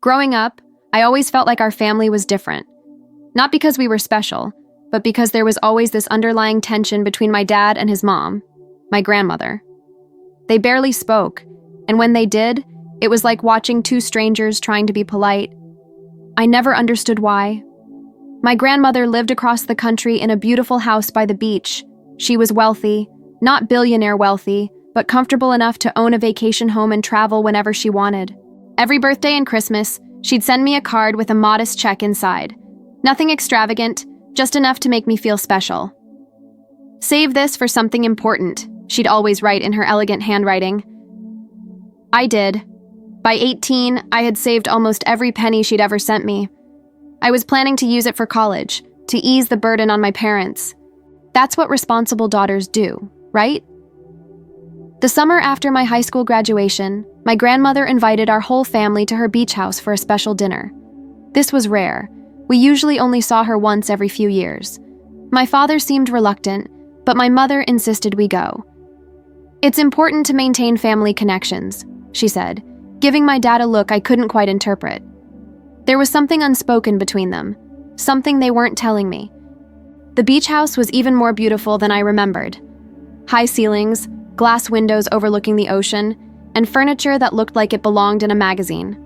Growing up, I always felt like our family was different. Not because we were special, but because there was always this underlying tension between my dad and his mom, my grandmother. They barely spoke, and when they did, it was like watching two strangers trying to be polite. I never understood why. My grandmother lived across the country in a beautiful house by the beach. She was wealthy, not billionaire wealthy, but comfortable enough to own a vacation home and travel whenever she wanted. Every birthday and Christmas, she'd send me a card with a modest check inside. Nothing extravagant, just enough to make me feel special. "Save this for something important," she'd always write in her elegant handwriting. I did. By 18, I had saved almost every penny she'd ever sent me. I was planning to use it for college, to ease the burden on my parents. That's what responsible daughters do, right? The summer after my high school graduation, my grandmother invited our whole family to her beach house for a special dinner. This was rare. We usually only saw her once every few years. My father seemed reluctant, but my mother insisted we go. "It's important to maintain family connections," she said, giving my dad a look I couldn't quite interpret. There was something unspoken between them, something they weren't telling me. The beach house was even more beautiful than I remembered. High ceilings, glass windows overlooking the ocean, and furniture that looked like it belonged in a magazine.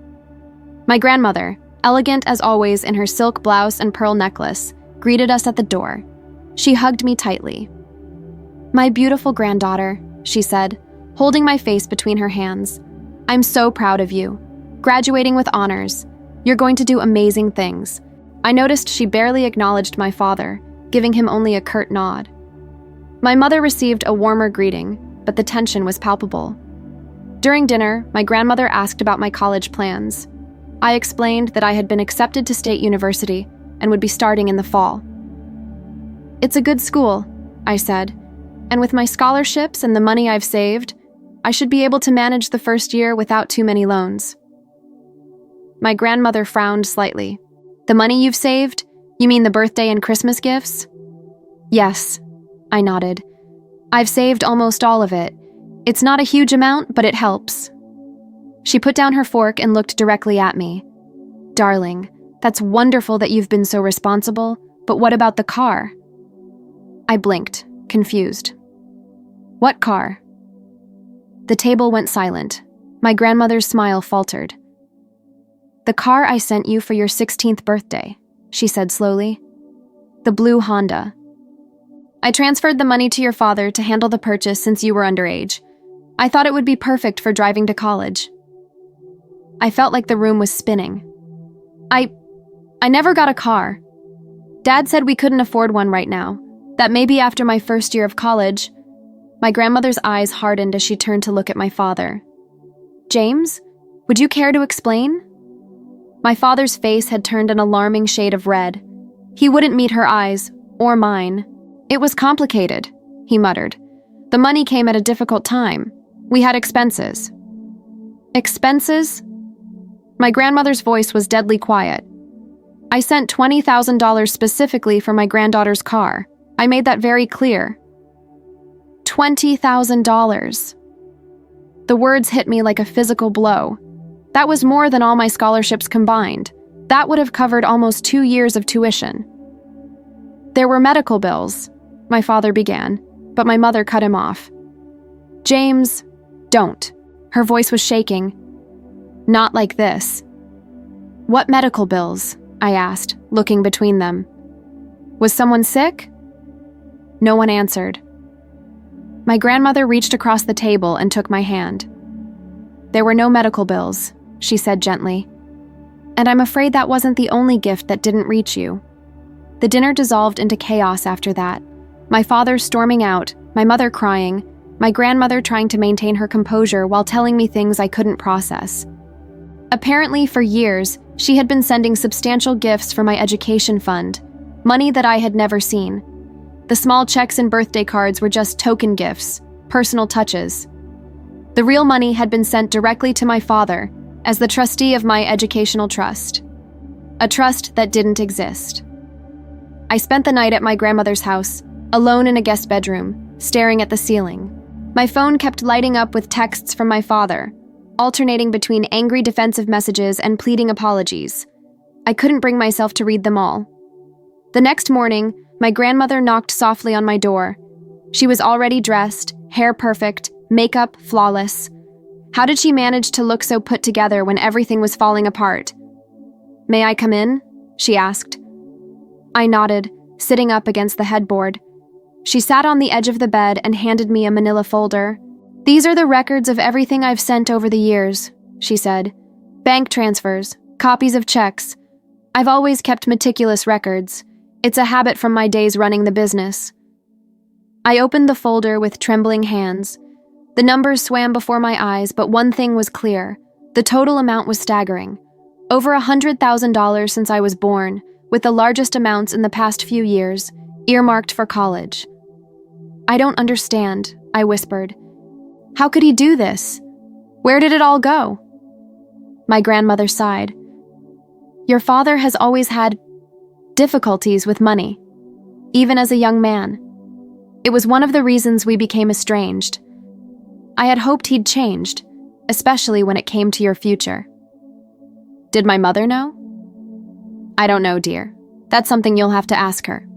My grandmother, elegant as always in her silk blouse and pearl necklace, greeted us at the door. She hugged me tightly. "My beautiful granddaughter," she said, holding my face between her hands. "I'm so proud of you. Graduating with honors. You're going to do amazing things." I noticed she barely acknowledged my father, giving him only a curt nod. My mother received a warmer greeting, but the tension was palpable. During dinner, my grandmother asked about my college plans. I explained that I had been accepted to State University and would be starting in the fall. "It's a good school," I said, "and with my scholarships and the money I've saved, I should be able to manage the first year without too many loans." My grandmother frowned slightly. "The money you've saved? You mean the birthday and Christmas gifts?" "Yes," I nodded. "I've saved almost all of it. It's not a huge amount, but it helps." She put down her fork and looked directly at me. "Darling, that's wonderful that you've been so responsible, but what about the car?" I blinked, confused. "What car?" The table went silent. My grandmother's smile faltered. "The car I sent you for your 16th birthday," she said slowly. "The blue Honda. I transferred the money to your father to handle the purchase since you were underage. I thought it would be perfect for driving to college." I felt like the room was spinning. I never got a car. Dad said we couldn't afford one right now, that maybe after my first year of college. My grandmother's eyes hardened as she turned to look at my father. "James, would you care to explain?" My father's face had turned an alarming shade of red. He wouldn't meet her eyes, or mine. "It was complicated," he muttered. "The money came at a difficult time. We had expenses." "Expenses?" My grandmother's voice was deadly quiet. "I sent $20,000 specifically for my granddaughter's car. I made that very clear." $20,000. The words hit me like a physical blow. That was more than all my scholarships combined. That would have covered almost 2 years of tuition. "There were medical bills," my father began, but my mother cut him off. "James, don't." Her voice was shaking. "Not like this." "What medical bills?" I asked, looking between them. "Was someone sick?" No one answered. My grandmother reached across the table and took my hand. "There were no medical bills," she said gently. "And I'm afraid that wasn't the only gift that didn't reach you." The dinner dissolved into chaos after that. My father storming out, my mother crying, my grandmother trying to maintain her composure while telling me things I couldn't process. Apparently, for years, she had been sending substantial gifts for my education fund, money that I had never seen. The small checks and birthday cards were just token gifts, personal touches. The real money had been sent directly to my father as the trustee of my educational trust, a trust that didn't exist. I spent the night at my grandmother's house, alone in a guest bedroom, staring at the ceiling. My phone kept lighting up with texts from my father. alternating between angry defensive messages and pleading apologies. I couldn't bring myself to read them all. The next morning, my grandmother knocked softly on my door. She was already dressed, hair perfect, makeup flawless. How did she manage to look so put together when everything was falling apart? "May I come in?" she asked. I nodded, sitting up against the headboard. She sat on the edge of the bed and handed me a manila folder. "These are the records of everything I've sent over the years," she said. "Bank transfers, copies of checks. I've always kept meticulous records. It's a habit from my days running the business." I opened the folder with trembling hands. The numbers swam before my eyes, but one thing was clear. The total amount was staggering. Over $100,000 since I was born, with the largest amounts in the past few years, earmarked for college. "I don't understand," I whispered. "How could he do this? Where did it all go?" My grandmother sighed. "Your father has always had difficulties with money, even as a young man. It was one of the reasons we became estranged. I had hoped he'd changed, especially when it came to your future." "Did my mother know?" "I don't know, dear. That's something you'll have to ask her."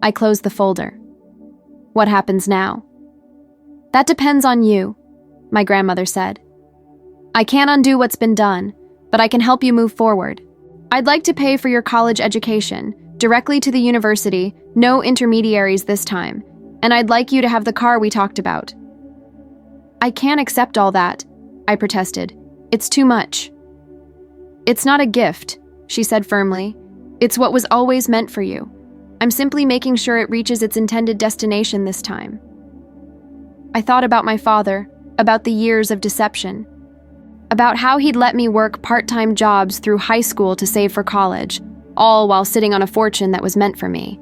I closed the folder. "What happens now?" "That depends on you," my grandmother said. "I can't undo what's been done, but I can help you move forward. I'd like to pay for your college education, directly to the university, no intermediaries this time, and I'd like you to have the car we talked about." "I can't accept all that," I protested. "It's too much." "It's not a gift," she said firmly. "It's what was always meant for you. I'm simply making sure it reaches its intended destination this time." I thought about my father, about the years of deception, about how he'd let me work part-time jobs through high school to save for college, all while sitting on a fortune that was meant for me,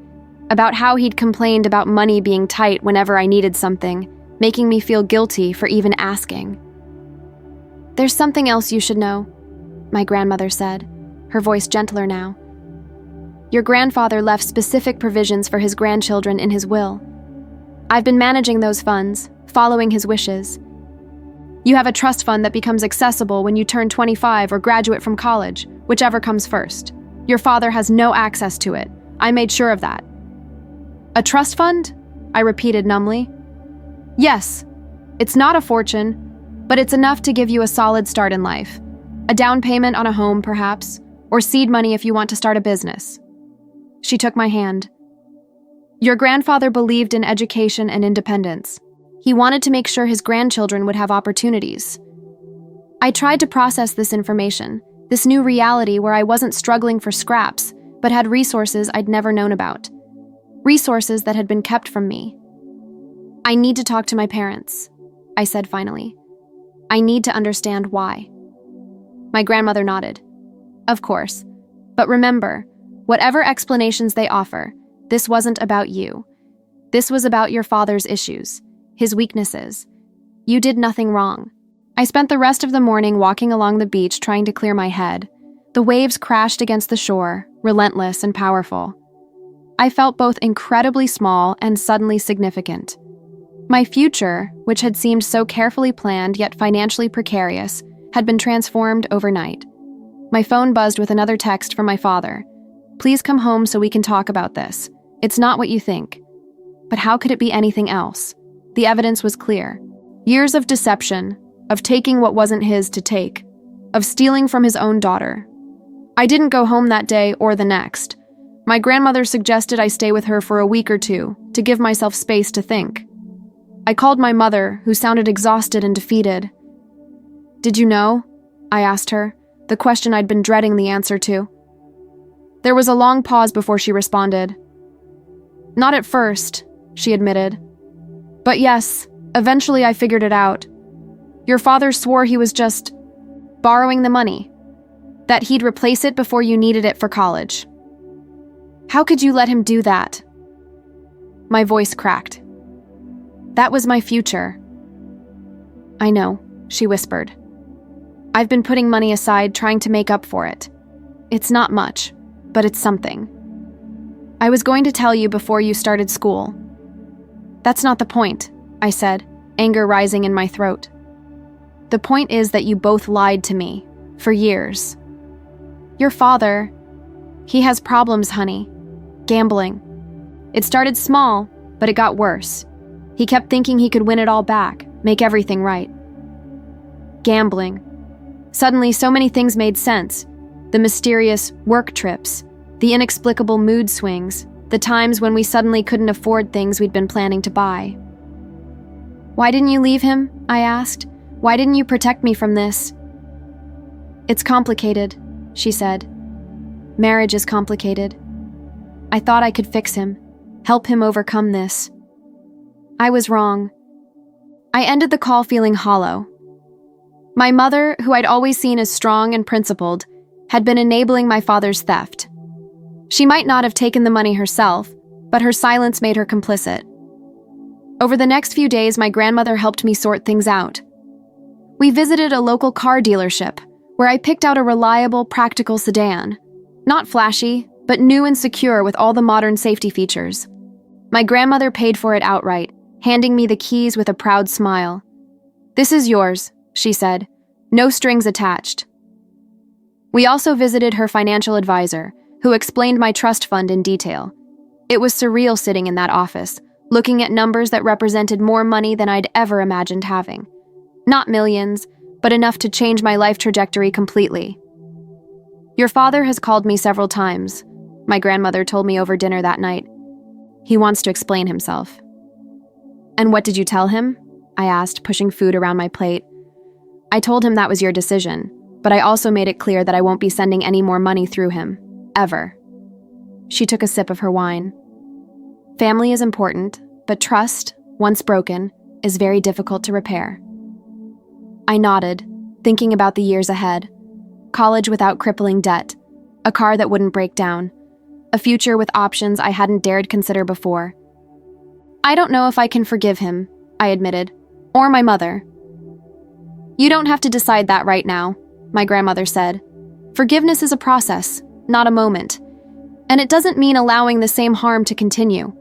about how he'd complained about money being tight whenever I needed something, making me feel guilty for even asking. "There's something else you should know," my grandmother said, her voice gentler now. "Your grandfather left specific provisions for his grandchildren in his will. I've been managing those funds, following his wishes. You have a trust fund that becomes accessible when you turn 25 or graduate from college, whichever comes first. Your father has no access to it. I made sure of that." "A trust fund?" I repeated numbly. "Yes. It's not a fortune, but it's enough to give you a solid start in life. A down payment on a home, perhaps, or seed money if you want to start a business." She took my hand. "Your grandfather believed in education and independence. He wanted to make sure his grandchildren would have opportunities." I tried to process this information, this new reality where I wasn't struggling for scraps, but had resources I'd never known about. Resources that had been kept from me. "I need to talk to my parents," I said finally. "I need to understand why." My grandmother nodded. "Of course. But remember, whatever explanations they offer, this wasn't about you. This was about your father's issues, his weaknesses. You did nothing wrong." I spent the rest of the morning walking along the beach trying to clear my head. The waves crashed against the shore, relentless and powerful. I felt both incredibly small and suddenly significant. My future, which had seemed so carefully planned yet financially precarious, had been transformed overnight. My phone buzzed with another text from my father. "Please come home so we can talk about this. It's not what you think." But how could it be anything else? The evidence was clear. Years of deception, of taking what wasn't his to take, of stealing from his own daughter. I didn't go home that day or the next. My grandmother suggested I stay with her for a week or two to give myself space to think. I called my mother, who sounded exhausted and defeated. "Did you know?" I asked her, the question I'd been dreading the answer to. There was a long pause before she responded. "Not at first," she admitted. "But yes, eventually I figured it out. Your father swore he was just borrowing the money, that he'd replace it before you needed it for college. How could you let him do that?" My voice cracked. "That was my future." "I know," she whispered. "I've been putting money aside trying to make up for it. It's not much, but it's something. I was going to tell you before you started school." "That's not the point," I said, anger rising in my throat. The point is that you both lied to me. For years. Your father, he has problems, honey. Gambling. It started small, but it got worse. He kept thinking he could win it all back, make everything right. Gambling. Suddenly, so many things made sense. The mysterious work trips, the inexplicable mood swings, the times when we suddenly couldn't afford things we'd been planning to buy. Why didn't you leave him? I asked. Why didn't you protect me from this? It's complicated, she said. Marriage is complicated. I thought I could fix him, help him overcome this. I was wrong. I ended the call feeling hollow. My mother, who I'd always seen as strong and principled, had been enabling my father's theft. She might not have taken the money herself, but her silence made her complicit. Over the next few days, my grandmother helped me sort things out. We visited a local car dealership, where I picked out a reliable, practical sedan. Not flashy, but new and secure with all the modern safety features. My grandmother paid for it outright, handing me the keys with a proud smile. "This is yours," she said. "No strings attached." We also visited her financial advisor, who explained my trust fund in detail. It was surreal sitting in that office, looking at numbers that represented more money than I'd ever imagined having. Not millions, but enough to change my life trajectory completely. "Your father has called me several times," my grandmother told me over dinner that night. "He wants to explain himself." "And what did you tell him?" I asked, pushing food around my plate. "I told him that was your decision, but I also made it clear that I won't be sending any more money through him. Ever." She took a sip of her wine. "Family is important, but trust, once broken, is very difficult to repair." I nodded, thinking about the years ahead. College without crippling debt, a car that wouldn't break down, a future with options I hadn't dared consider before. "I don't know if I can forgive him," I admitted, "or my mother." "You don't have to decide that right now," my grandmother said. "Forgiveness is a process, not a moment. And it doesn't mean allowing the same harm to continue."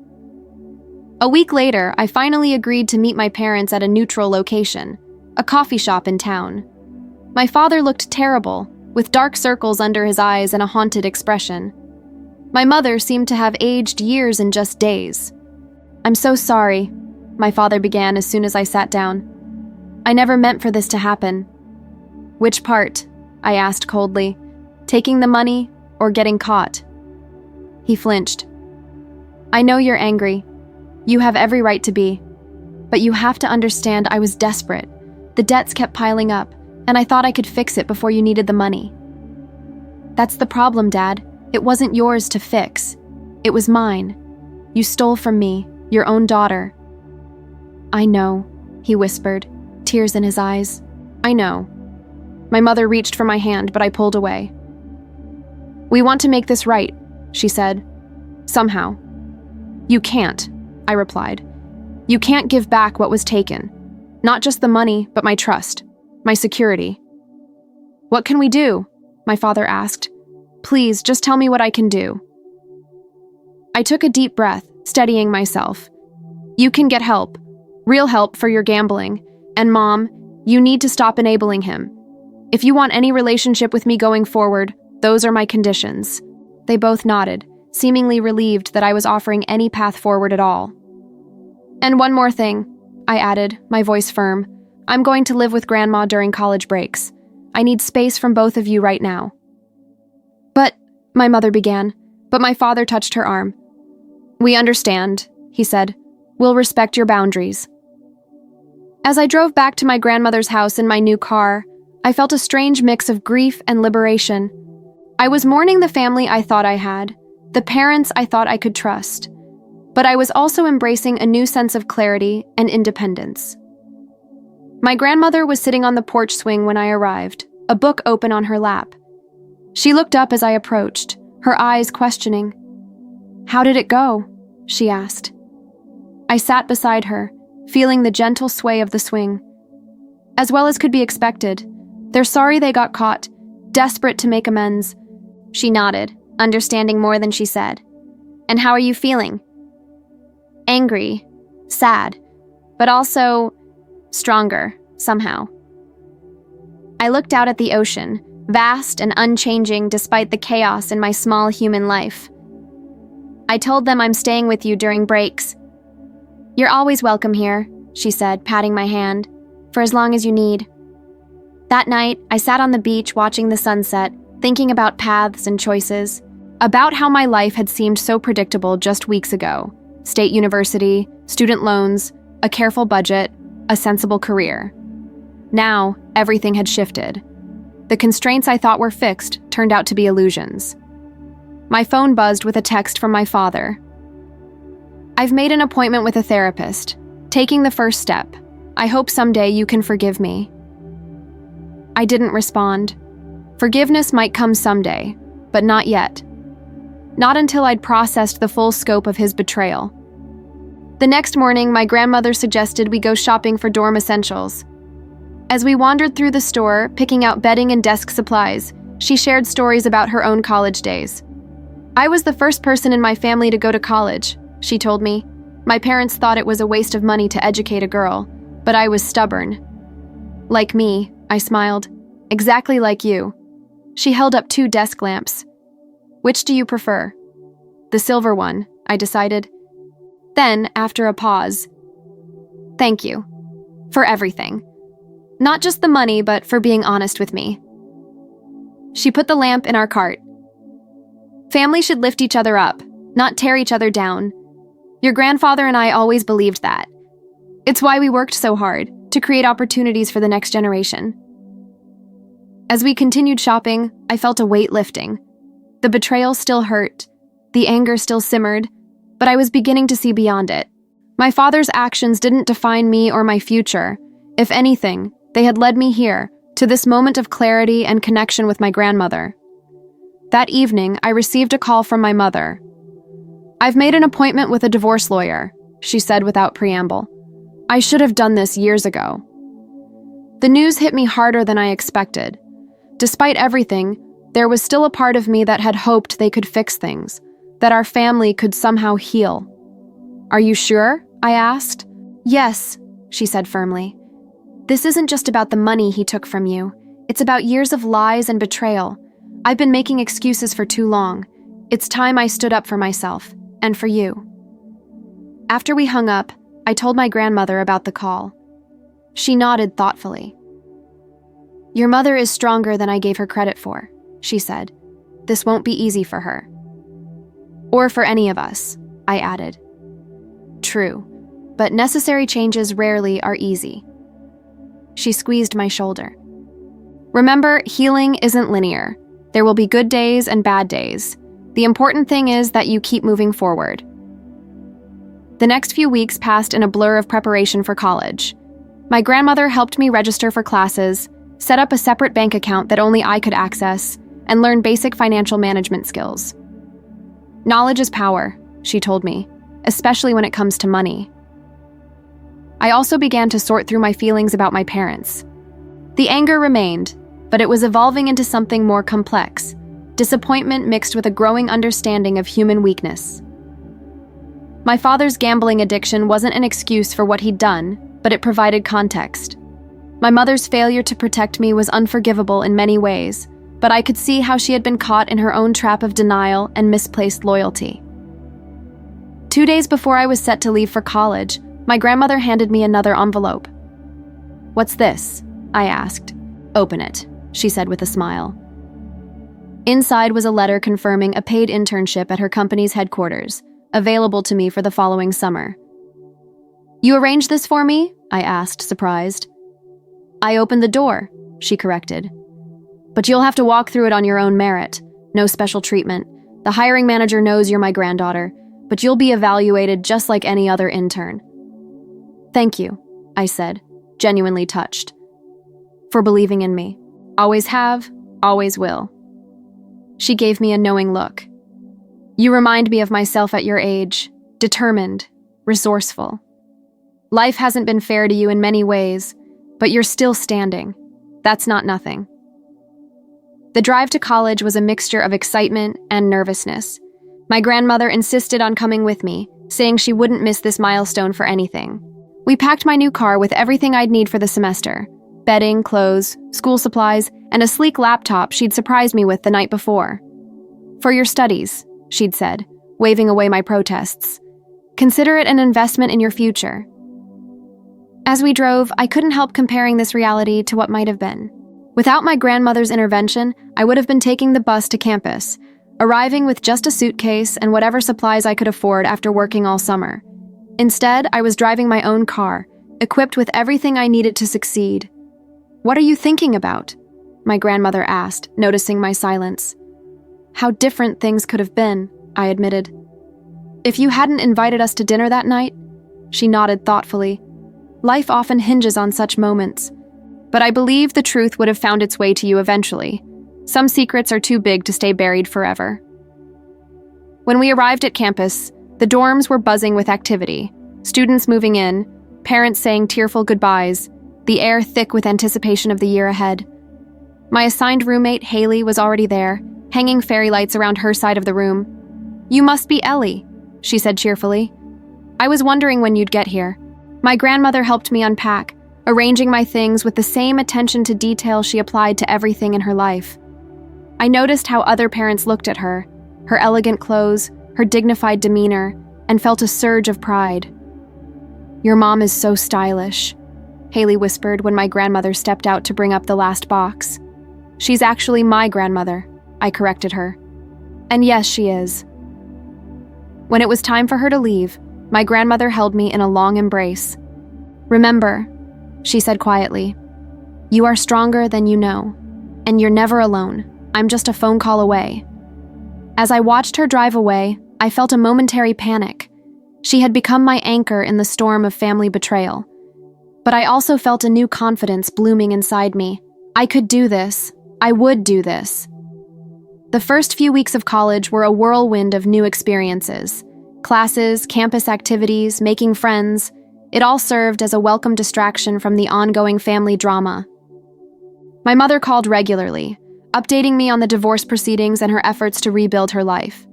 A week later, I finally agreed to meet my parents at a neutral location, a coffee shop in town. My father looked terrible, with dark circles under his eyes and a haunted expression. My mother seemed to have aged years in just days. "I'm so sorry," my father began as soon as I sat down. "I never meant for this to happen." "Which part?" I asked coldly. "Taking the money or getting caught?" He flinched. "I know you're angry. You have every right to be. But you have to understand I was desperate. The debts kept piling up, and I thought I could fix it before you needed the money." "That's the problem, Dad. It wasn't yours to fix. It was mine. You stole from me, your own daughter." "I know," he whispered, tears in his eyes. "I know." My mother reached for my hand, but I pulled away. "We want to make this right," she said. "Somehow." "You can't," I replied. "You can't give back what was taken. Not just the money, but my trust, my security." "What can we do?" my father asked. "Please, just tell me what I can do." I took a deep breath, steadying myself. "You can get help, real help for your gambling. And Mom, you need to stop enabling him. If you want any relationship with me going forward, those are my conditions." They both nodded, seemingly relieved that I was offering any path forward at all. "And one more thing," I added, my voice firm. "I'm going to live with Grandma during college breaks. I need space from both of you right now." "But," my mother began, but my father touched her arm. "We understand," he said. "We'll respect your boundaries." As I drove back to my grandmother's house in my new car, I felt a strange mix of grief and liberation. I was mourning the family I thought I had, the parents I thought I could trust, but I was also embracing a new sense of clarity and independence. My grandmother was sitting on the porch swing when I arrived, a book open on her lap. She looked up as I approached, her eyes questioning. "How did it go?" she asked. I sat beside her, feeling the gentle sway of the swing. As well as could be expected, they're sorry they got caught, desperate to make amends. She nodded, understanding more than she said. "And how are you feeling?" "Angry, sad, but also stronger, somehow." I looked out at the ocean, vast and unchanging despite the chaos in my small human life. I told them I'm staying with you during breaks. "You're always welcome here," she said, patting my hand, "for as long as you need." That night, I sat on the beach watching the sunset, thinking about paths and choices, about how my life had seemed so predictable just weeks ago. State university, student loans, a careful budget, a sensible career. Now, everything had shifted. The constraints I thought were fixed turned out to be illusions. My phone buzzed with a text from my father. "I've made an appointment with a therapist, taking the first step. I hope someday you can forgive me." I didn't respond. Forgiveness might come someday, but not yet. Not until I'd processed the full scope of his betrayal. The next morning, my grandmother suggested we go shopping for dorm essentials. As we wandered through the store, picking out bedding and desk supplies, she shared stories about her own college days. "I was the first person in my family to go to college," she told me. "My parents thought it was a waste of money to educate a girl, but I was stubborn." "Like me," I smiled. "Exactly like you." She held up 2 desk lamps. "Which do you prefer?" "The silver one," I decided. Then, after a pause, "Thank you. For everything. Not just the money, but for being honest with me." She put the lamp in our cart. "Family should lift each other up, not tear each other down. Your grandfather and I always believed that. It's why we worked so hard, to create opportunities for the next generation." As we continued shopping, I felt a weight lifting. The betrayal still hurt, the anger still simmered, but I was beginning to see beyond it. My father's actions didn't define me or my future. If anything, they had led me here, to this moment of clarity and connection with my grandmother. That evening, I received a call from my mother. "I've made an appointment with a divorce lawyer," she said without preamble. "I should have done this years ago." The news hit me harder than I expected. Despite everything, there was still a part of me that had hoped they could fix things, that our family could somehow heal. "Are you sure?" I asked. "Yes," she said firmly. "This isn't just about the money he took from you. It's about years of lies and betrayal. I've been making excuses for too long. It's time I stood up for myself, and for you." After we hung up, I told my grandmother about the call. She nodded thoughtfully. "Your mother is stronger than I gave her credit for," she said. "This won't be easy for her." "Or for any of us," I added. "True, but necessary changes rarely are easy." She squeezed my shoulder. "Remember, healing isn't linear. There will be good days and bad days. The important thing is that you keep moving forward." The next few weeks passed in a blur of preparation for college. My grandmother helped me register for classes, set up a separate bank account that only I could access, and learn basic financial management skills. "Knowledge is power," she told me, especially when it comes to money. I also began to sort through my feelings about my parents. The anger remained, but it was evolving into something more complex, disappointment mixed with a growing understanding of human weakness. My father's gambling addiction wasn't an excuse for what he'd done, but it provided context. My mother's failure to protect me was unforgivable in many ways, but I could see how she had been caught in her own trap of denial and misplaced loyalty. 2 days before I was set to leave for college, my grandmother handed me another envelope. "What's this?" I asked. "Open it," she said with a smile. Inside was a letter confirming a paid internship at her company's headquarters, available to me for the following summer. "You arranged this for me?" I asked, surprised. "I opened the door," she corrected. "But you'll have to walk through it on your own merit. No special treatment. The hiring manager knows you're my granddaughter, but you'll be evaluated just like any other intern." "Thank you," I said, genuinely touched. "For believing in me. Always have, always will." She gave me a knowing look. "You remind me of myself at your age, determined, resourceful. Life hasn't been fair to you in many ways, but you're still standing. That's not nothing." The drive to college was a mixture of excitement and nervousness. My grandmother insisted on coming with me, saying she wouldn't miss this milestone for anything. We packed my new car with everything I'd need for the semester. bedding, clothes, school supplies, and a sleek laptop she'd surprised me with the night before. "For your studies," she'd said, waving away my protests. "Consider it an investment in your future." As we drove, I couldn't help comparing this reality to what might have been. Without my grandmother's intervention, I would have been taking the bus to campus, arriving with just a suitcase and whatever supplies I could afford after working all summer. Instead, I was driving my own car, equipped with everything I needed to succeed. "What are you thinking about?" my grandmother asked, noticing my silence. "How different things could have been," I admitted. "If you hadn't invited us to dinner that night," she nodded thoughtfully. "Life often hinges on such moments. But I believe the truth would have found its way to you eventually. Some secrets are too big to stay buried forever." When we arrived at campus, the dorms were buzzing with activity, students moving in, parents saying tearful goodbyes, the air thick with anticipation of the year ahead. My assigned roommate, Haley, was already there, hanging fairy lights around her side of the room. "You must be Ellie," she said cheerfully. "I was wondering when you'd get here." My grandmother helped me unpack, arranging my things with the same attention to detail she applied to everything in her life. I noticed how other parents looked at her elegant clothes, her dignified demeanor, and felt a surge of pride. "Your mom is so stylish," Haley whispered when my grandmother stepped out to bring up the last box. "She's actually my grandmother," I corrected her. "And yes, she is." When it was time for her to leave, my grandmother held me in a long embrace. "Remember," she said quietly, "you are stronger than you know, and you're never alone. I'm just a phone call away." As I watched her drive away, I felt a momentary panic. She had become my anchor in the storm of family betrayal. But I also felt a new confidence blooming inside me. I could do this. I would do this. The first few weeks of college were a whirlwind of new experiences. Classes, campus activities, making friends. It all served as a welcome distraction from the ongoing family drama. My mother called regularly, updating me on the divorce proceedings and her efforts to rebuild her life.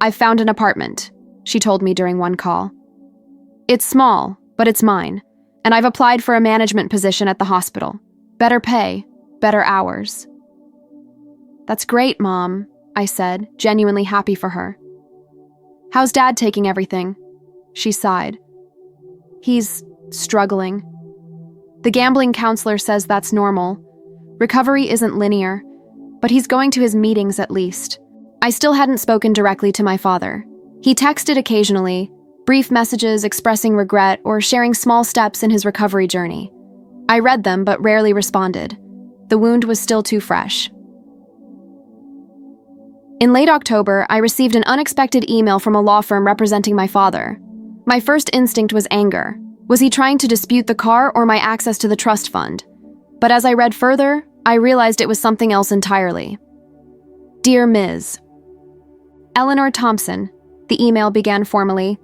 "I've found an apartment," she told me during one call. "It's small, but it's mine, and I've applied for a management position at the hospital. Better pay, better hours." "That's great, Mom," I said, genuinely happy for her. "How's Dad taking everything?" She sighed. "He's struggling. The gambling counselor says that's normal. Recovery isn't linear, but he's going to his meetings at least." I still hadn't spoken directly to my father. He texted occasionally, brief messages expressing regret or sharing small steps in his recovery journey. I read them but rarely responded. The wound was still too fresh. In late October, I received an unexpected email from a law firm representing my father. My first instinct was anger. Was he trying to dispute the car or my access to the trust fund? But as I read further, I realized it was something else entirely. "Dear Ms. Eleanor Thompson," the email began formally,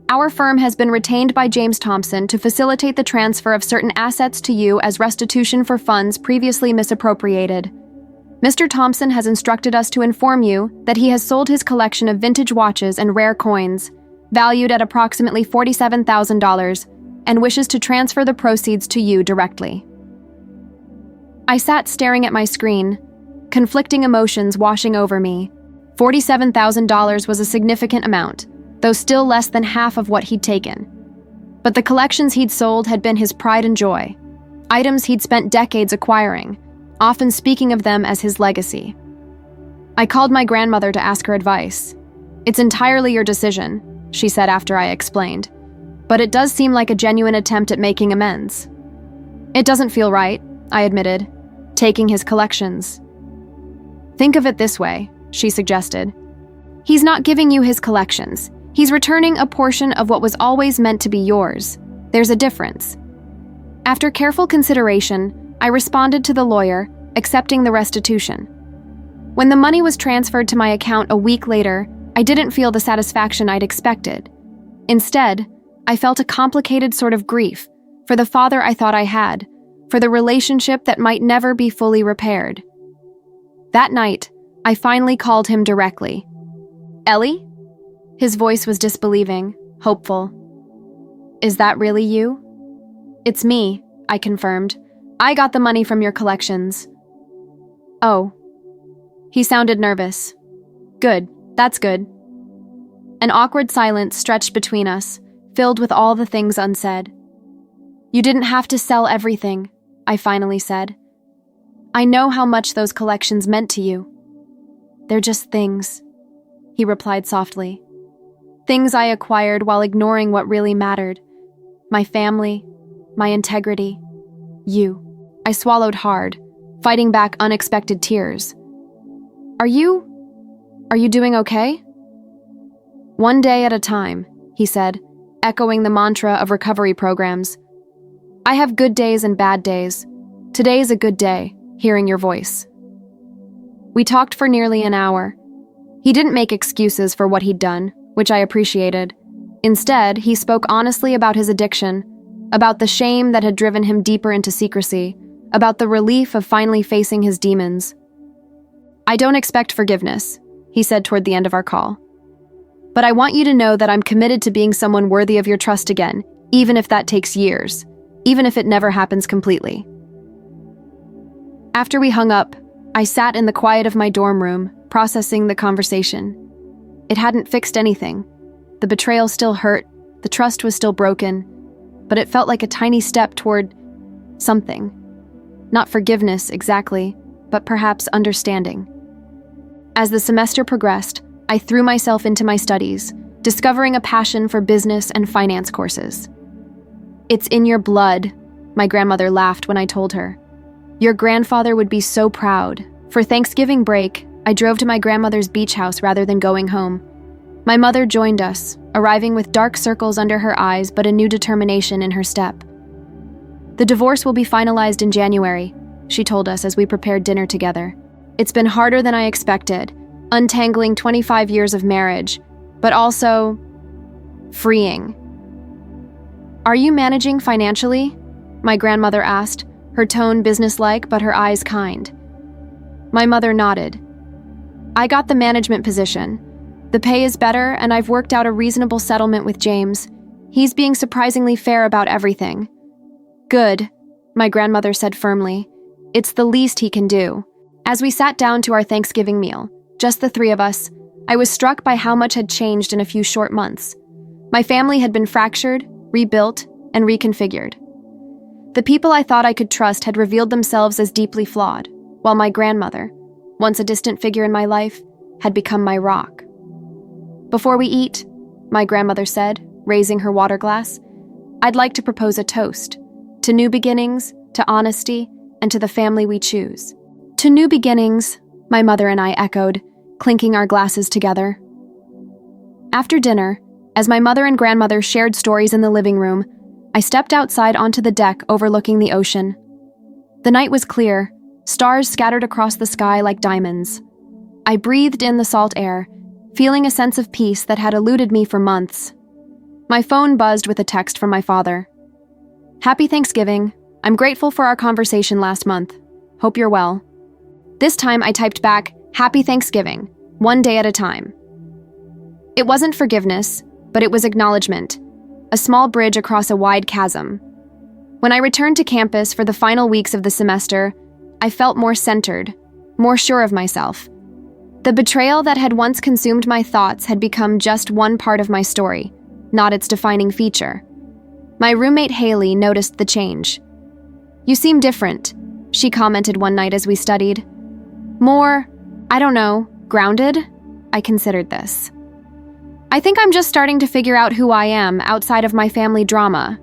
"our firm has been retained by James Thompson to facilitate the transfer of certain assets to you as restitution for funds previously misappropriated. Mr. Thompson has instructed us to inform you that he has sold his collection of vintage watches and rare coins, valued at approximately $47,000, and wishes to transfer the proceeds to you directly." I sat staring at my screen, conflicting emotions washing over me. $47,000 was a significant amount, though still less than half of what he'd taken. But the collections he'd sold had been his pride and joy, items he'd spent decades acquiring, often speaking of them as his legacy. I called my grandmother to ask her advice. "It's entirely your decision," she said after I explained, "but it does seem like a genuine attempt at making amends." "It doesn't feel right," I admitted, "taking his collections." "Think of it this way," she suggested. "He's not giving you his collections. He's returning a portion of what was always meant to be yours. There's a difference." After careful consideration, I responded to the lawyer, accepting the restitution. When the money was transferred to my account a week later, I didn't feel the satisfaction I'd expected. Instead, I felt a complicated sort of grief for the father I thought I had, for the relationship that might never be fully repaired. That night, I finally called him directly. "Ellie?" His voice was disbelieving, hopeful. "Is that really you?" "It's me," I confirmed. I got the money from your collections. Oh. He sounded nervous. Good, that's good. An awkward silence stretched between us, filled with all the things unsaid. You didn't have to sell everything, I finally said. I know how much those collections meant to you. They're just things, he replied softly. Things I acquired while ignoring what really mattered. My family, my integrity, you. I swallowed hard, fighting back unexpected tears. Are you doing okay? One day at a time, he said, echoing the mantra of recovery programs. I have good days and bad days. Today's a good day, hearing your voice. We talked for nearly an hour. He didn't make excuses for what he'd done, which I appreciated. Instead, he spoke honestly about his addiction, about the shame that had driven him deeper into secrecy, about the relief of finally facing his demons. I don't expect forgiveness, he said toward the end of our call. But I want you to know that I'm committed to being someone worthy of your trust again, even if that takes years, even if it never happens completely. After we hung up, I sat in the quiet of my dorm room, processing the conversation. It hadn't fixed anything. The betrayal still hurt, the trust was still broken, but it felt like a tiny step toward something. Not forgiveness exactly, but perhaps understanding. As the semester progressed, I threw myself into my studies, discovering a passion for business and finance courses. It's in your blood, my grandmother laughed when I told her. Your grandfather would be so proud. For Thanksgiving break, I drove to my grandmother's beach house rather than going home. My mother joined us, arriving with dark circles under her eyes but a new determination in her step. The divorce will be finalized in January, she told us as we prepared dinner together. It's been harder than I expected, untangling 25 years of marriage, but also freeing. Are you managing financially? My grandmother asked, her tone businesslike but her eyes kind. My mother nodded. I got the management position. The pay is better, and I've worked out a reasonable settlement with James. He's being surprisingly fair about everything. Good, my grandmother said firmly. It's the least he can do. As we sat down to our Thanksgiving meal, just the three of us, I was struck by how much had changed in a few short months. My family had been fractured, rebuilt, and reconfigured. The people I thought I could trust had revealed themselves as deeply flawed, while my grandmother, once a distant figure in my life, had become my rock. Before we eat, my grandmother said, raising her water glass, I'd like to propose a toast to new beginnings, to honesty, and to the family we choose. To new beginnings, my mother and I echoed, clinking our glasses together. After dinner, as my mother and grandmother shared stories in the living room, I stepped outside onto the deck overlooking the ocean. The night was clear, stars scattered across the sky like diamonds. I breathed in the salt air, feeling a sense of peace that had eluded me for months. My phone buzzed with a text from my father. Happy Thanksgiving. I'm grateful for our conversation last month. Hope you're well. This time I typed back, Happy Thanksgiving, one day at a time. It wasn't forgiveness, but it was acknowledgement, a small bridge across a wide chasm. When I returned to campus for the final weeks of the semester, I felt more centered, more sure of myself. The betrayal that had once consumed my thoughts had become just one part of my story, not its defining feature. My roommate Haley noticed the change. You seem different, she commented one night as we studied. More, I don't know, grounded? I considered this. I think I'm just starting to figure out who I am outside of my family drama.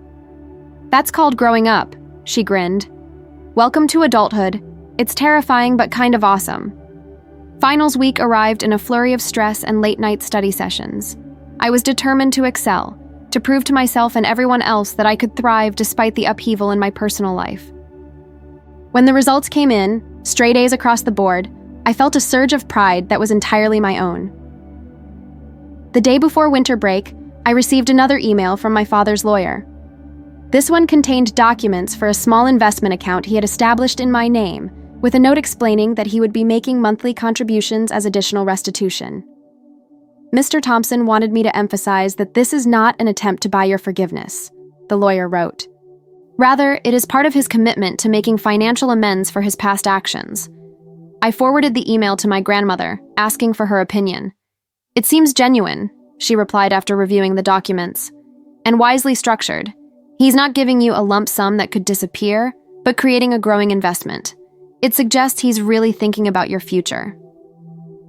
That's called growing up, she grinned. Welcome to adulthood. It's terrifying but kind of awesome. Finals week arrived in a flurry of stress and late-night study sessions. I was determined to excel, to prove to myself and everyone else that I could thrive despite the upheaval in my personal life. When the results came in, straight A's across the board, I felt a surge of pride that was entirely my own. The day before winter break, I received another email from my father's lawyer. This one contained documents for a small investment account he had established in my name, with a note explaining that he would be making monthly contributions as additional restitution. Mr. Thompson wanted me to emphasize that this is not an attempt to buy your forgiveness, the lawyer wrote. Rather, it is part of his commitment to making financial amends for his past actions. I forwarded the email to my grandmother, asking for her opinion. "It seems genuine," she replied after reviewing the documents, "and wisely structured. He's not giving you a lump sum that could disappear, but creating a growing investment. It suggests he's really thinking about your future."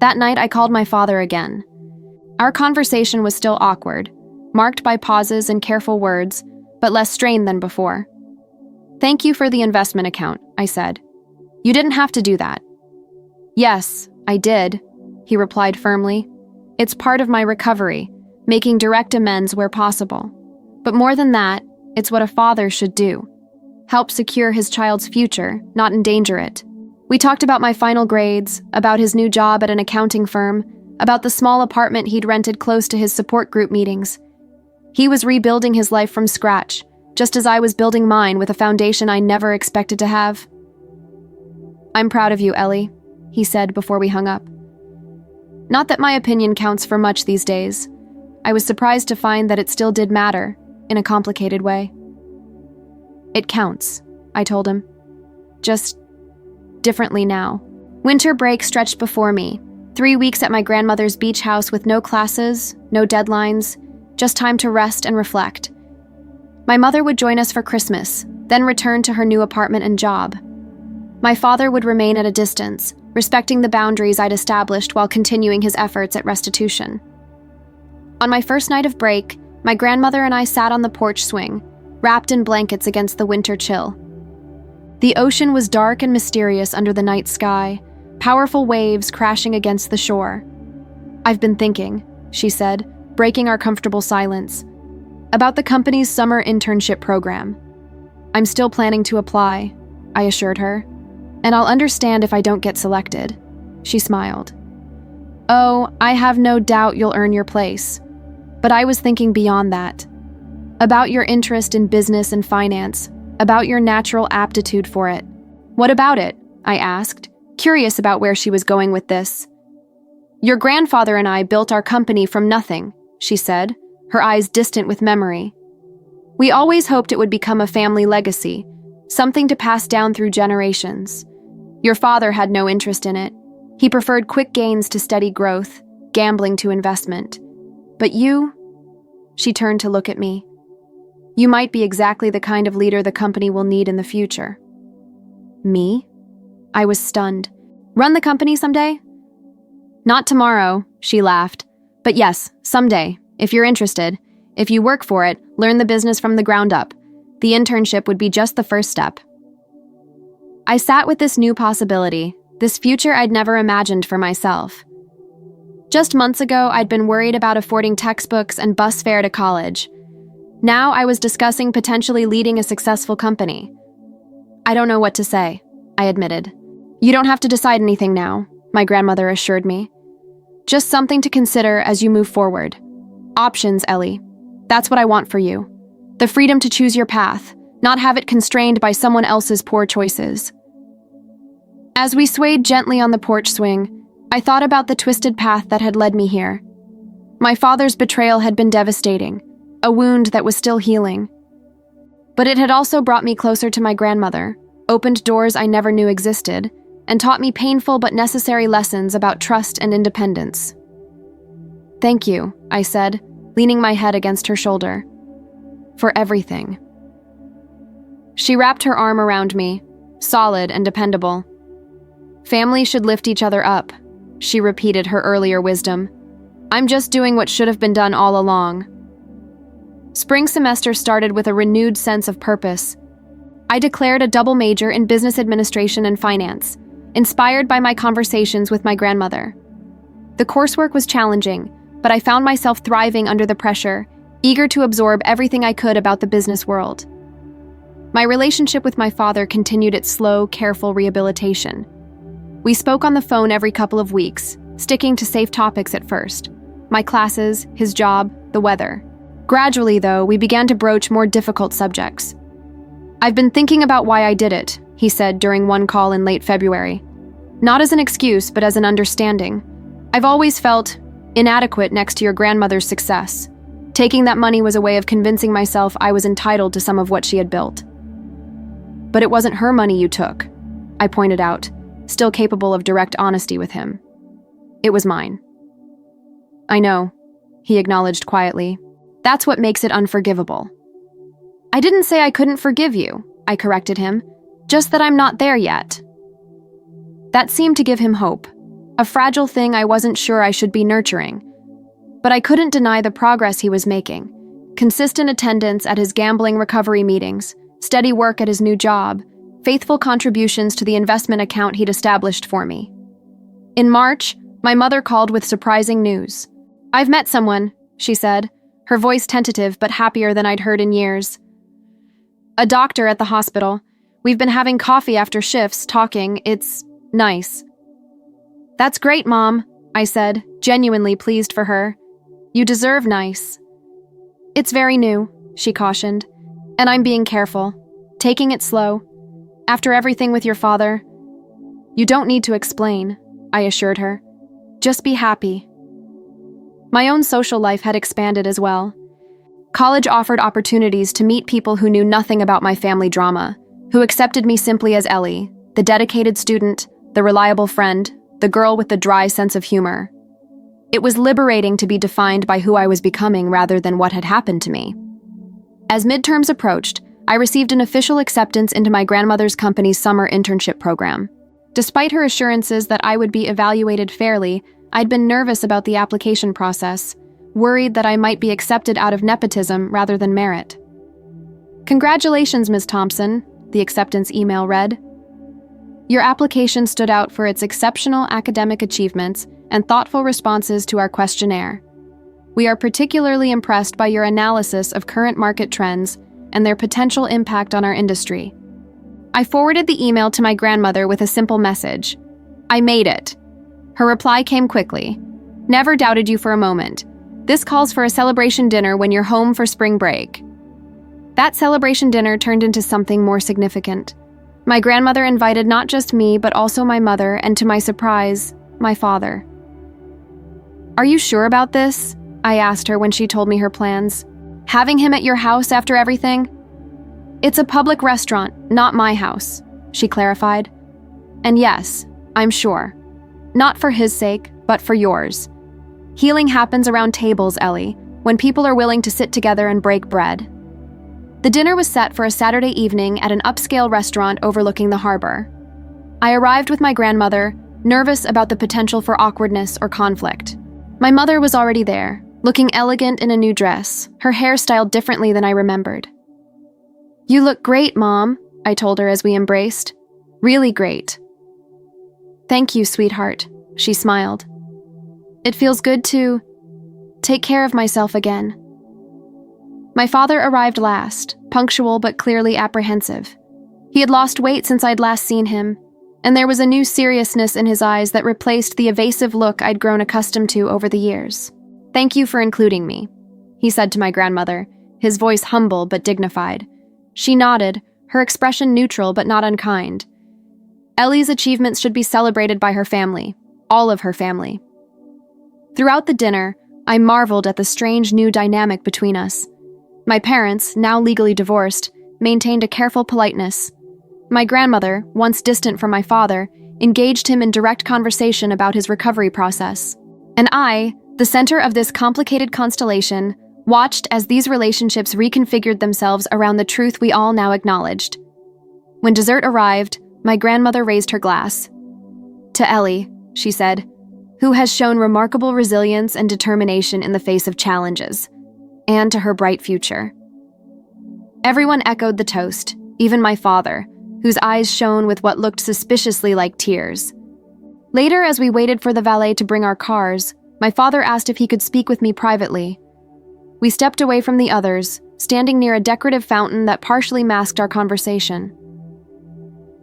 That night, I called my father again. Our conversation was still awkward, marked by pauses and careful words, but less strained than before. "Thank you for the investment account," I said. "You didn't have to do that." "Yes, I did," he replied firmly. "It's part of my recovery, making direct amends where possible. But more than that, it's what a father should do. Help secure his child's future, not endanger it." We talked about my final grades, about his new job at an accounting firm, about the small apartment he'd rented close to his support group meetings. He was rebuilding his life from scratch, just as I was building mine with a foundation I never expected to have. "I'm proud of you, Ellie," he said before we hung up. Not that my opinion counts for much these days. I was surprised to find that it still did matter, in a complicated way. "It counts," I told him. "Just differently now." Winter break stretched before me. 3 weeks at my grandmother's beach house with no classes, no deadlines, just time to rest and reflect. My mother would join us for Christmas, then return to her new apartment and job. My father would remain at a distance, respecting the boundaries I'd established while continuing his efforts at restitution. On my first night of break, my grandmother and I sat on the porch swing, wrapped in blankets against the winter chill. The ocean was dark and mysterious under the night sky, powerful waves crashing against the shore. "I've been thinking," she said, breaking our comfortable silence, "about the company's summer internship program. I'm still planning to apply," I assured her, "and I'll understand if I don't get selected." She smiled. "Oh, I have no doubt you'll earn your place. But I was thinking beyond that. About your interest in business and finance, about your natural aptitude for it." "What about it?" I asked, curious about where she was going with this. "Your grandfather and I built our company from nothing," she said, her eyes distant with memory. "We always hoped it would become a family legacy, something to pass down through generations. Your father had no interest in it. He preferred quick gains to steady growth, gambling to investment. But you," she turned to look at me, "you might be exactly the kind of leader the company will need in the future." "Me?" I was stunned. "Run the company someday?" "Not tomorrow," she laughed. "But yes, someday, if you're interested. If you work for it, learn the business from the ground up. The internship would be just the first step." I sat with this new possibility, this future I'd never imagined for myself. Just months ago, I'd been worried about affording textbooks and bus fare to college. Now I was discussing potentially leading a successful company. "I don't know what to say," I admitted. "You don't have to decide anything now," my grandmother assured me. "Just something to consider as you move forward. Options, Ellie. That's what I want for you. The freedom to choose your path, not have it constrained by someone else's poor choices." As we swayed gently on the porch swing, I thought about the twisted path that had led me here. My father's betrayal had been devastating, a wound that was still healing. But it had also brought me closer to my grandmother, opened doors I never knew existed, and taught me painful but necessary lessons about trust and independence. "Thank you," I said, leaning my head against her shoulder. "For everything." She wrapped her arm around me, solid and dependable. "Family should lift each other up," she repeated her earlier wisdom. "I'm just doing what should have been done all along." Spring semester started with a renewed sense of purpose. I declared a double major in business administration and finance, inspired by my conversations with my grandmother. The coursework was challenging, but I found myself thriving under the pressure, eager to absorb everything I could about the business world. My relationship with my father continued its slow, careful rehabilitation. We spoke on the phone every couple of weeks, sticking to safe topics at first: my classes, his job, the weather. Gradually, though, we began to broach more difficult subjects. "I've been thinking about why I did it," he said during one call in late February. "Not as an excuse, but as an understanding. I've always felt inadequate next to your grandmother's success. Taking that money was a way of convincing myself I was entitled to some of what she had built. But it wasn't her money you took, I pointed out, still capable of direct honesty with him. It was mine. I know, he acknowledged quietly. That's what makes it unforgivable. I didn't say I couldn't forgive you, I corrected him, just that I'm not there yet. That seemed to give him hope, a fragile thing I wasn't sure I should be nurturing. But I couldn't deny the progress he was making. Consistent attendance at his gambling recovery meetings, steady work at his new job, faithful contributions to the investment account he'd established for me. In March, my mother called with surprising news. I've met someone, she said, her voice tentative but happier than I'd heard in years. A doctor at the hospital. We've been having coffee after shifts, talking. It's nice. That's great, Mom, I said, genuinely pleased for her. You deserve nice. It's very new, she cautioned, and I'm being careful, taking it slow. After everything with your father, you don't need to explain, I assured her. Just be happy. My own social life had expanded as well. College offered opportunities to meet people who knew nothing about my family drama, who accepted me simply as Ellie, the dedicated student, the reliable friend, the girl with the dry sense of humor. It was liberating to be defined by who I was becoming rather than what had happened to me. As midterms approached, I received an official acceptance into my grandmother's company's summer internship program. Despite her assurances that I would be evaluated fairly, I'd been nervous about the application process, worried that I might be accepted out of nepotism rather than merit. Congratulations, Ms. Thompson, the acceptance email read. Your application stood out for its exceptional academic achievements and thoughtful responses to our questionnaire. We are particularly impressed by your analysis of current market trends and their potential impact on our industry. I forwarded the email to my grandmother with a simple message. I made it. Her reply came quickly. Never doubted you for a moment. This calls for a celebration dinner when you're home for spring break. That celebration dinner turned into something more significant. My grandmother invited not just me, but also my mother, and to my surprise, my father. Are you sure about this? I asked her when she told me her plans. Having him at your house after everything? It's a public restaurant, not my house, she clarified. And yes, I'm sure. Not for his sake, but for yours. Healing happens around tables, Ellie, when people are willing to sit together and break bread. The dinner was set for a Saturday evening at an upscale restaurant overlooking the harbor. I arrived with my grandmother, nervous about the potential for awkwardness or conflict. My mother was already there, looking elegant in a new dress, her hair styled differently than I remembered. You look great, Mom, I told her as we embraced. Really great. Thank you, sweetheart, she smiled. It feels good to take care of myself again. My father arrived last, punctual but clearly apprehensive. He had lost weight since I'd last seen him, and there was a new seriousness in his eyes that replaced the evasive look I'd grown accustomed to over the years. Thank you for including me, he said to my grandmother, his voice humble but dignified. She nodded, her expression neutral but not unkind. Ellie's achievements should be celebrated by her family, all of her family. Throughout the dinner, I marveled at the strange new dynamic between us. My parents, now legally divorced, maintained a careful politeness. My grandmother, once distant from my father, engaged him in direct conversation about his recovery process. And I, the center of this complicated constellation, watched as these relationships reconfigured themselves around the truth we all now acknowledged. When dessert arrived, my grandmother raised her glass. To Ellie, she said, who has shown remarkable resilience and determination in the face of challenges, and to her bright future. Everyone echoed the toast, even my father, whose eyes shone with what looked suspiciously like tears. Later, as we waited for the valet to bring our cars, my father asked if he could speak with me privately. We stepped away from the others, standing near a decorative fountain that partially masked our conversation.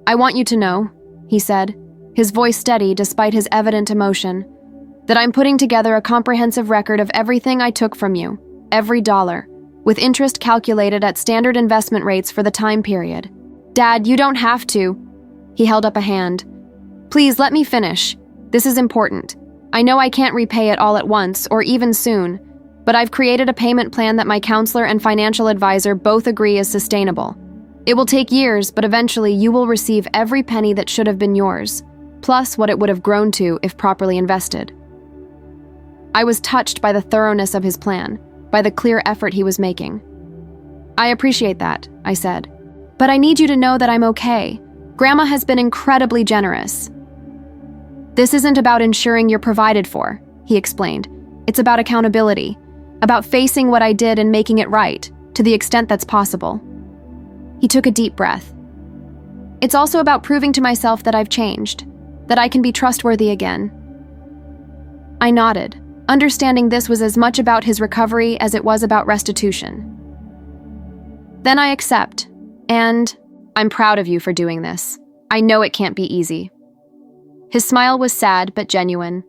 I want you to know, he said, his voice steady despite his evident emotion, that I'm putting together a comprehensive record of everything I took from you, every dollar, with interest calculated at standard investment rates for the time period. Dad, you don't have to. He held up a hand. Please let me finish. This is important. I know I can't repay it all at once or even soon, but I've created a payment plan that my counselor and financial advisor both agree is sustainable. It will take years, but eventually you will receive every penny that should have been yours, plus what it would have grown to if properly invested. I was touched by the thoroughness of his plan, by the clear effort he was making. I appreciate that, I said. But I need you to know that I'm okay. Grandma has been incredibly generous. This isn't about ensuring you're provided for, he explained. It's about accountability, about facing what I did and making it right, to the extent that's possible. He took a deep breath. It's also about proving to myself that I've changed, that I can be trustworthy again. I nodded, understanding this was as much about his recovery as it was about restitution. Then I accept, and I'm proud of you for doing this. I know it can't be easy. His smile was sad but genuine.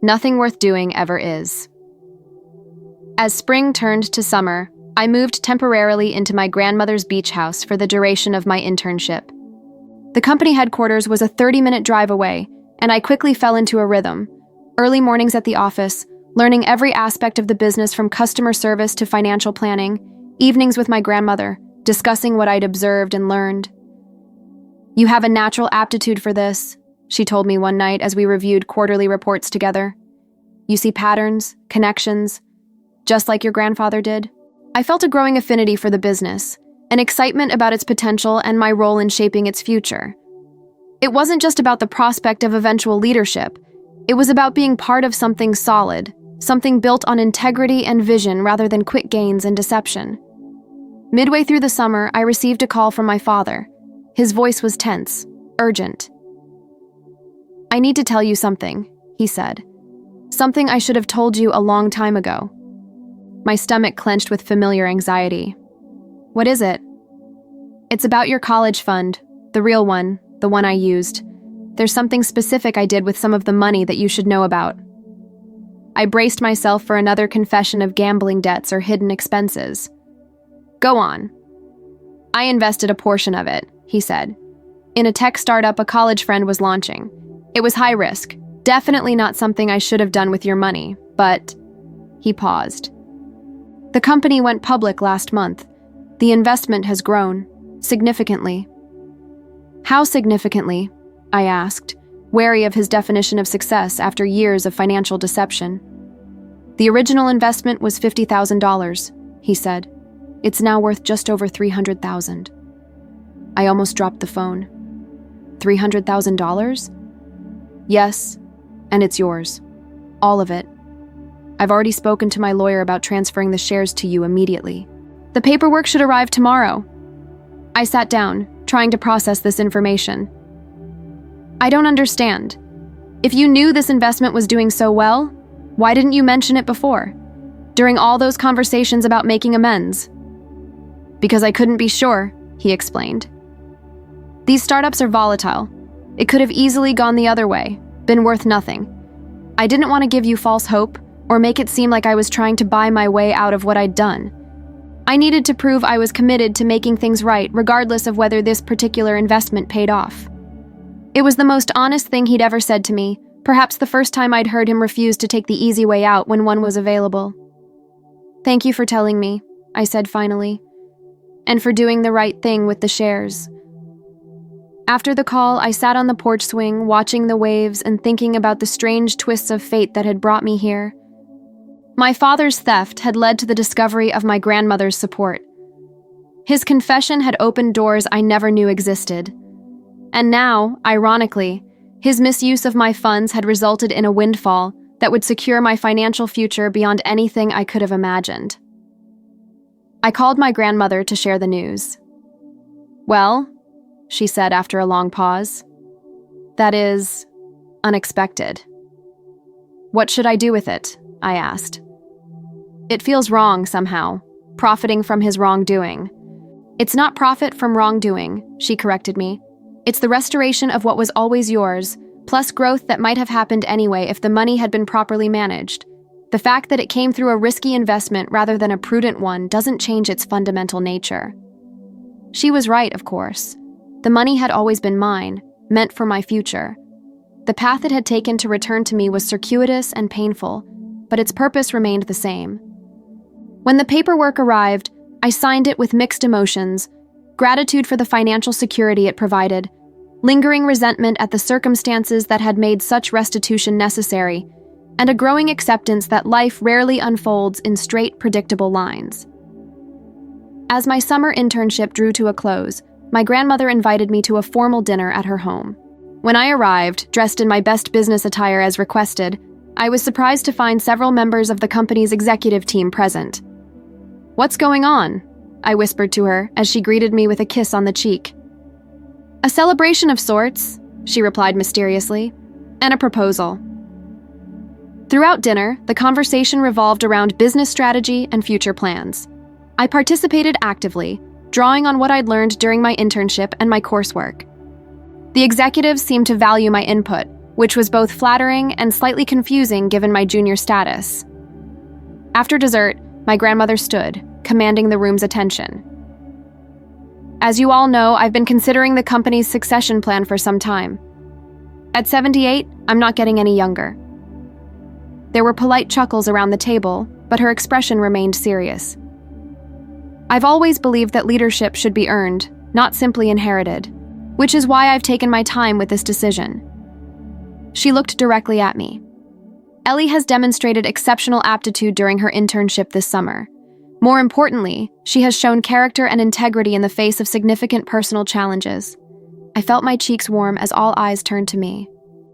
Nothing worth doing ever is. As spring turned to summer, I moved temporarily into my grandmother's beach house for the duration of my internship. The company headquarters was a 30-minute drive away, and I quickly fell into a rhythm. Early mornings at the office, learning every aspect of the business from customer service to financial planning, evenings with my grandmother, discussing what I'd observed and learned. You have a natural aptitude for this, she told me one night as we reviewed quarterly reports together. You see patterns, connections, just like your grandfather did. I felt a growing affinity for the business, an excitement about its potential and my role in shaping its future. It wasn't just about the prospect of eventual leadership. It was about being part of something solid, something built on integrity and vision rather than quick gains and deception. Midway through the summer, I received a call from my father. His voice was tense, urgent. I need to tell you something, he said. Something I should have told you a long time ago. My stomach clenched with familiar anxiety. What is it? It's about your college fund, the real one, the one I used. There's something specific I did with some of the money that you should know about. I braced myself for another confession of gambling debts or hidden expenses. Go on. I invested a portion of it, he said. In a tech startup a college friend was launching. It was high risk, definitely not something I should have done with your money, but... He paused. The company went public last month. The investment has grown, significantly. How significantly? I asked, wary of his definition of success after years of financial deception. The original investment was $50,000, he said. It's now worth just over $300,000. I almost dropped the phone. $300,000? Yes, and it's yours. All of it. I've already spoken to my lawyer about transferring the shares to you immediately. The paperwork should arrive tomorrow. I sat down, trying to process this information. I don't understand. If you knew this investment was doing so well, why didn't you mention it before? During all those conversations about making amends? Because I couldn't be sure, he explained. These startups are volatile. It could have easily gone the other way, been worth nothing. I didn't want to give you false hope or make it seem like I was trying to buy my way out of what I'd done. I needed to prove I was committed to making things right regardless of whether this particular investment paid off. It was the most honest thing he'd ever said to me, perhaps the first time I'd heard him refuse to take the easy way out when one was available. Thank you for telling me, I said finally, and for doing the right thing with the shares. After the call, I sat on the porch swing, watching the waves and thinking about the strange twists of fate that had brought me here. My father's theft had led to the discovery of my grandmother's support. His confession had opened doors I never knew existed. And now, ironically, his misuse of my funds had resulted in a windfall that would secure my financial future beyond anything I could have imagined. I called my grandmother to share the news. Well, she said after a long pause, that is unexpected. What should I do with it? I asked. It feels wrong somehow, profiting from his wrongdoing. It's not profit from wrongdoing, she corrected me. It's the restoration of what was always yours, plus growth that might have happened anyway if the money had been properly managed. The fact that it came through a risky investment rather than a prudent one doesn't change its fundamental nature. She was right, of course. The money had always been mine, meant for my future. The path it had taken to return to me was circuitous and painful, but its purpose remained the same. When the paperwork arrived, I signed it with mixed emotions, gratitude for the financial security it provided, lingering resentment at the circumstances that had made such restitution necessary, and a growing acceptance that life rarely unfolds in straight, predictable lines. As my summer internship drew to a close, my grandmother invited me to a formal dinner at her home. When I arrived, dressed in my best business attire as requested, I was surprised to find several members of the company's executive team present. "What's going on?" I whispered to her as she greeted me with a kiss on the cheek. "A celebration of sorts," she replied mysteriously, "and a proposal." Throughout dinner, the conversation revolved around business strategy and future plans. I participated actively, drawing on what I'd learned during my internship and my coursework. The executives seemed to value my input, which was both flattering and slightly confusing given my junior status. After dessert, my grandmother stood, commanding the room's attention. "As you all know, I've been considering the company's succession plan for some time. At 78, I'm not getting any younger." There were polite chuckles around the table, but her expression remained serious. "I've always believed that leadership should be earned, not simply inherited, which is why I've taken my time with this decision." She looked directly at me. "Ellie has demonstrated exceptional aptitude during her internship this summer. More importantly, she has shown character and integrity in the face of significant personal challenges." I felt my cheeks warm as all eyes turned to me.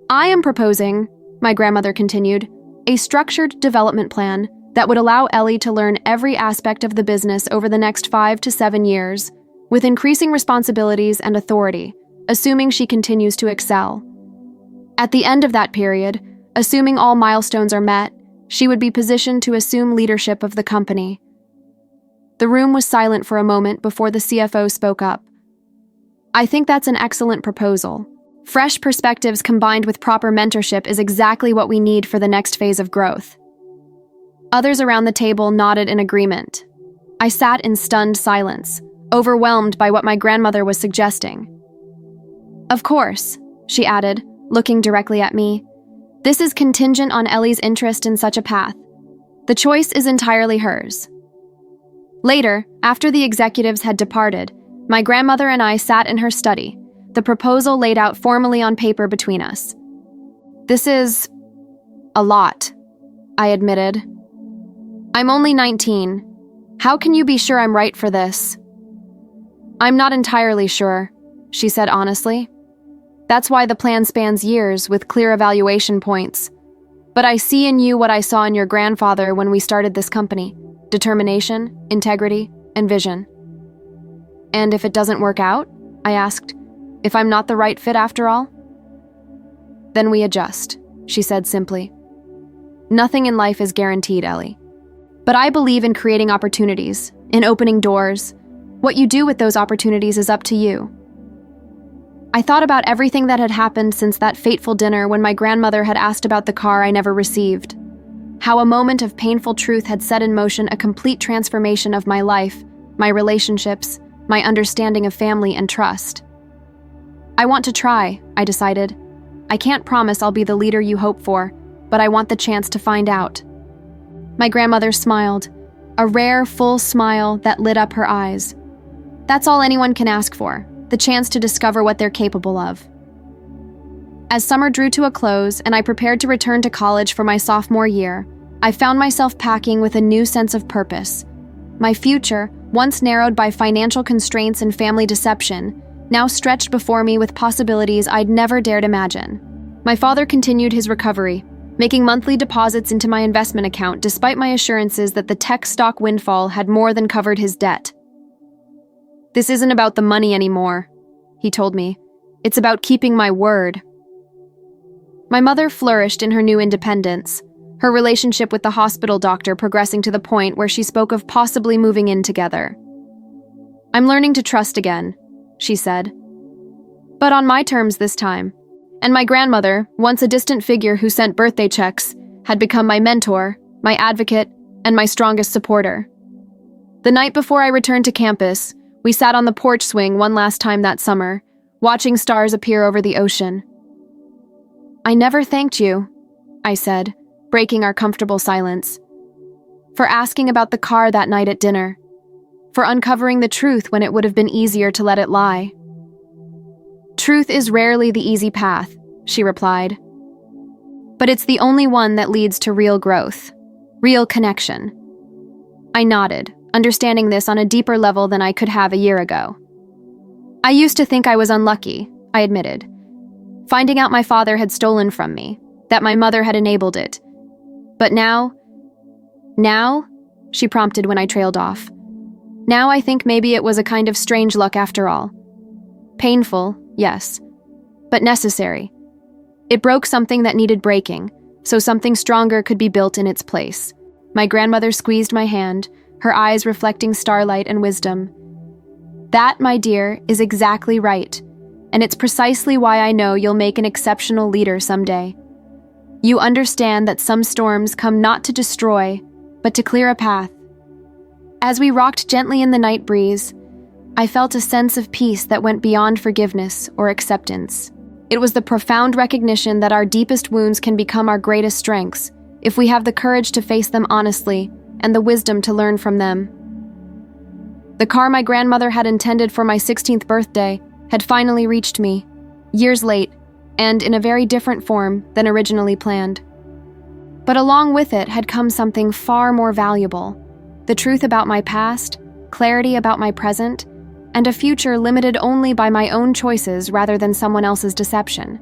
"I am proposing," my grandmother continued, "a structured development plan that would allow Ellie to learn every aspect of the business over the next 5 to 7 years, with increasing responsibilities and authority, assuming she continues to excel. At the end of that period, assuming all milestones are met, she would be positioned to assume leadership of the company." The room was silent for a moment before the CFO spoke up. "I think that's an excellent proposal. Fresh perspectives combined with proper mentorship is exactly what we need for the next phase of growth." Others around the table nodded in agreement. I sat in stunned silence, overwhelmed by what my grandmother was suggesting. "Of course," she added, looking directly at me, "this is contingent on Ellie's interest in such a path. The choice is entirely hers." Later, after the executives had departed, my grandmother and I sat in her study, the proposal laid out formally on paper between us. "This is a lot," I admitted. "I'm only 19. How can you be sure I'm right for this?" "I'm not entirely sure," she said honestly. "That's why the plan spans years with clear evaluation points. But I see in you what I saw in your grandfather when we started this company: determination, integrity, and vision." "And if it doesn't work out?" I asked. "If I'm not the right fit after all?" "Then we adjust," she said simply. "Nothing in life is guaranteed, Ellie. But I believe in creating opportunities, in opening doors. What you do with those opportunities is up to you." I thought about everything that had happened since that fateful dinner when my grandmother had asked about the car I never received. How a moment of painful truth had set in motion a complete transformation of my life, my relationships, my understanding of family and trust. "I want to try," I decided. "I can't promise I'll be the leader you hope for, but I want the chance to find out." My grandmother smiled, a rare, full smile that lit up her eyes. That's all anyone can ask for, the chance to discover what they're capable of. As summer drew to a close and I prepared to return to college for my sophomore year, I found myself packing with a new sense of purpose. My future, once narrowed by financial constraints and family deception, now stretched before me with possibilities I'd never dared imagine. My father continued his recovery, making monthly deposits into my investment account despite my assurances that the tech stock windfall had more than covered his debt. "This isn't about the money anymore," he told me. "It's about keeping my word." My mother flourished in her new independence, her relationship with the hospital doctor progressing to the point where she spoke of possibly moving in together. "I'm learning to trust again," she said. "But on my terms this time." And my grandmother, once a distant figure who sent birthday checks, had become my mentor, my advocate, and my strongest supporter. The night before I returned to campus, we sat on the porch swing one last time that summer, watching stars appear over the ocean. "I never thanked you," I said, breaking our comfortable silence, "for asking about the car that night at dinner. for uncovering the truth when it would have been easier to let it lie. "Truth is rarely the easy path," she replied. "But it's the only one that leads to real growth, real connection." I nodded, understanding this on a deeper level than I could have a year ago. "I used to think I was unlucky," I admitted. "Finding out my father had stolen from me, that my mother had enabled it. But now, she prompted when I trailed off. "Now I think maybe it was a kind of strange luck after all. Painful, yes, but necessary. It broke something that needed breaking, so something stronger could be built in its place." My grandmother squeezed my hand, her eyes reflecting starlight and wisdom. "That, my dear, is exactly right, and it's precisely why I know you'll make an exceptional leader someday. You understand that some storms come not to destroy, but to clear a path." As we rocked gently in the night breeze, I felt a sense of peace that went beyond forgiveness or acceptance. It was the profound recognition that our deepest wounds can become our greatest strengths if we have the courage to face them honestly and the wisdom to learn from them. The car my grandmother had intended for my 16th birthday had finally reached me, years late, and in a very different form than originally planned. But along with it had come something far more valuable: the truth about my past, clarity about my present, and a future limited only by my own choices rather than someone else's deception.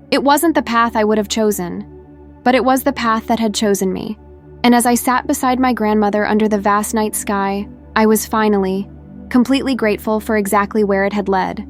It wasn't the path I would have chosen, but it was the path that had chosen me. And as I sat beside my grandmother under the vast night sky, I was finally, completely grateful for exactly where it had led.